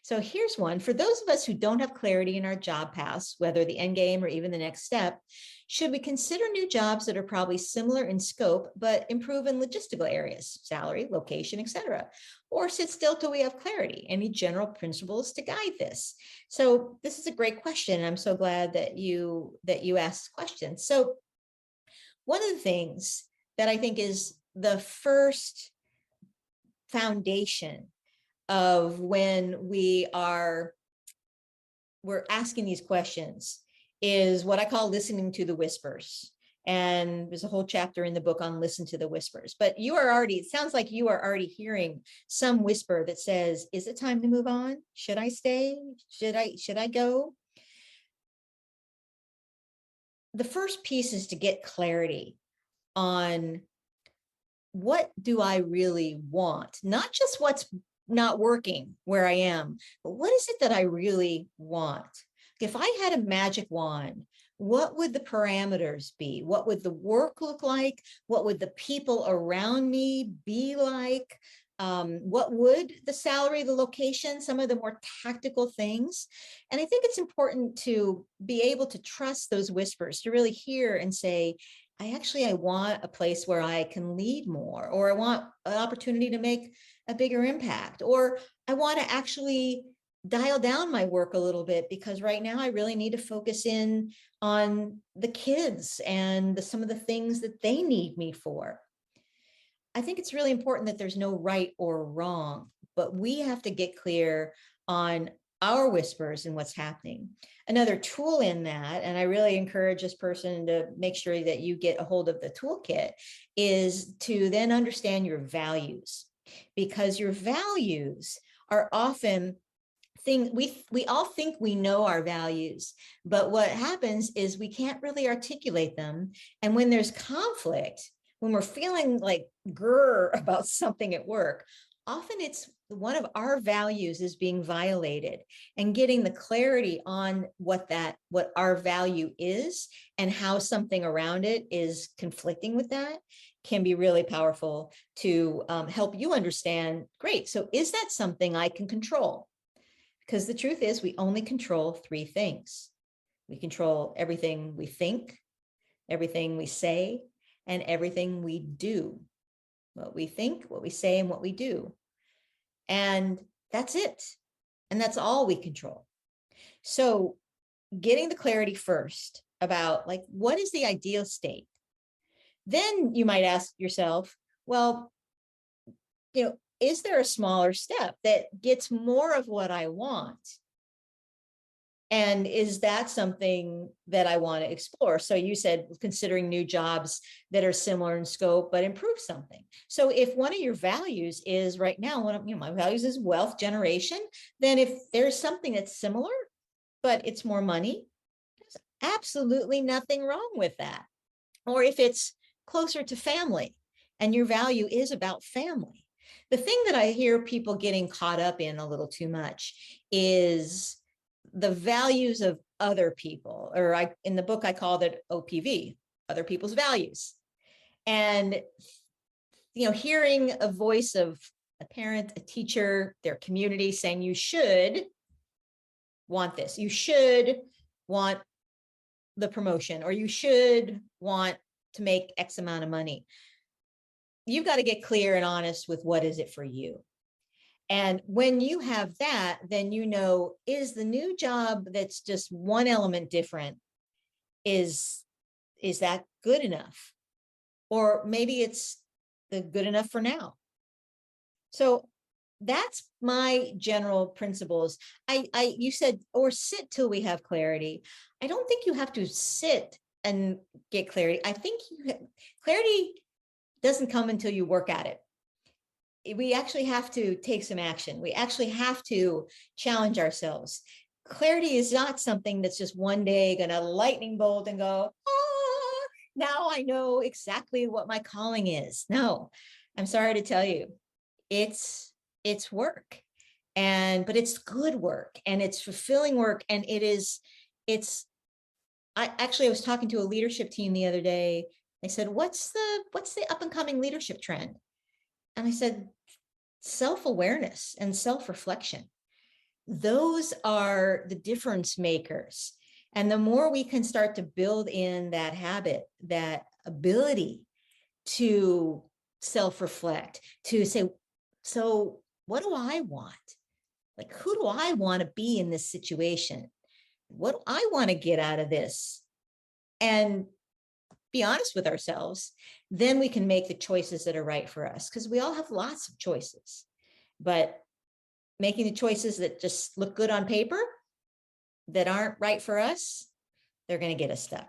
So here's one. For those of us who don't have clarity in our job paths, whether the end game or even the next step, should we consider new jobs that are probably similar in scope, but improve in logistical areas, salary, location, etc.? Or sit still till we have clarity? Any general principles to guide this? So this is a great question. I'm so glad that you asked the question. So one of the things that I think is the first foundation of when we're asking these questions is what I call listening to the whispers. And there's a whole chapter in the book on listen to the whispers. But it sounds like you are already hearing some whisper that says, is it time to move on? Should I stay? Should I go? The first piece is to get clarity on what do I really want? Not just what's not working where I am, but what is it that I really want? If I had a magic wand, what would the parameters be? What would the work look like? What would the people around me be like? What would the salary, the location, some of the more tactical things? And I think it's important to be able to trust those whispers, to really hear and say, I want a place where I can lead more, or I want an opportunity to make a bigger impact, or I want to actually dial down my work a little bit because right now I really need to focus in on the kids and some of the things that they need me for. I think it's really important that there's no right or wrong, but we have to get clear on our whispers and what's happening. Another tool in that, and I really encourage this person to make sure that you get a hold of the toolkit, is to then understand your values, because your values are often things we all think we know our values, but what happens is we can't really articulate them. And when there's conflict, when we're feeling like grr about something at work, often it's one of our values is being violated, and getting the clarity on what our value is and how something around it is conflicting with that can be really powerful to help you understand, great, so is that something I can control? Because the truth is we only control three things. We control everything we think, everything we say, and everything we do. What we think, what we say, and what we do. And that's it. And that's all we control. So getting the clarity first about like, what is the ideal state? Then you might ask yourself, well, is there a smaller step that gets more of what I want? And is that something that I want to explore? So you said considering new jobs that are similar in scope, but improve something. So if one of your values is right now, one of my values is wealth generation, then if there's something that's similar, but it's more money, there's absolutely nothing wrong with that. Or if it's closer to family and your value is about family. The thing that I hear people getting caught up in a little too much is the values of other people, or in the book, I called it OPV, other people's values. And, hearing a voice of a parent, a teacher, their community saying, you should want this, you should want the promotion, or you should want to make X amount of money. You've got to get clear and honest with what is it for you. And when you have that, then is the new job that's just one element different, is that good enough? Or maybe it's the good enough for now. So that's my general principles. You said, or sit till we have clarity. I don't think you have to sit and get clarity. I think clarity doesn't come until you work at it. We actually have to take some action. We actually have to challenge ourselves. Clarity is not something that's just one day going to lightning bolt and go, now I know exactly what my calling is. No, I'm sorry to tell you, it's work, but it's good work, and it's fulfilling work. And I was talking to a leadership team the other day. I said, what's the up and coming leadership trend? And I said, self-awareness and self-reflection. those are the difference makers. And the more we can start to build in that habit, that ability to self-reflect, to say, so what do I want? Like, who do I want to be in this situation? What do I want to get out of this? And be honest with ourselves, then we can make the choices that are right for us, because we all have lots of choices. But making the choices that just look good on paper, that aren't right for us, they're going to get us stuck.